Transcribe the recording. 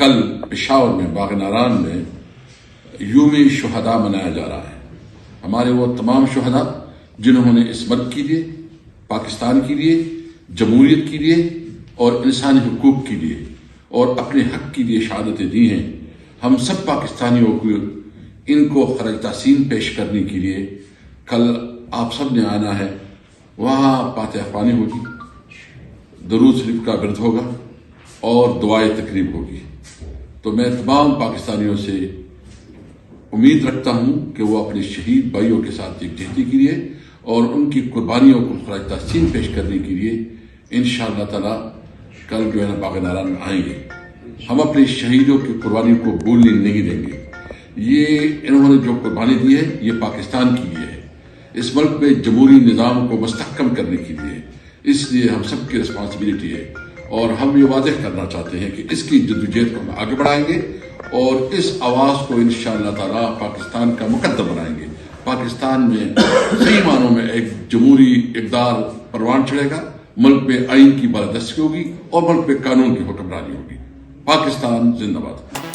کل پشاور میں باغ ناران میں یوم شہداء منایا جا رہا ہے. ہمارے وہ تمام شہداء جنہوں نے اس ملک کے لیے، پاکستان کے لیے، جمہوریت کے لیے اور انسانی حقوق کے لیے اور اپنے حق کے لیے شہادتیں دی ہیں، ہم سب پاکستانیوں کو ان کو خراج تحسین پیش کرنے کے لیے کل آپ سب نے آنا ہے. وہاں فاتحہ خوانی ہوگی، درود شریف کا ورد ہوگا اور دعائے تقریب ہوگی. تو میں تمام پاکستانیوں سے امید رکھتا ہوں کہ وہ اپنے شہید بھائیوں کے ساتھ یکجہتی کے لیے اور ان کی قربانیوں کو خراج تحسین پیش کرنے کے لیے انشاءاللہ تعالی کل جو ہے نا باغ ناران میں آئیں گے. ہم اپنے شہیدوں کی قربانیوں کو بھولنے نہیں دیں گے. یہ انہوں نے جو قربانی دی ہے یہ پاکستان کے لیے ہے، اس ملک میں جمہوری نظام کو مستحکم کرنے کے لیے. اس لیے ہم سب کی رسپانسبلٹی ہے اور ہم یہ واضح کرنا چاہتے ہیں کہ اس کی جدوجہد کو ہم آگے بڑھائیں گے اور اس آواز کو انشاءاللہ تعالی پاکستان کا مقدم بنائیں گے. پاکستان میں صحیح معنوں میں ایک جمہوری اقدار پروان چڑھے گا، ملک میں آئین کی بالادستی ہوگی اور ملک میں قانون کی حکمرانی ہوگی. پاکستان زندہ باد.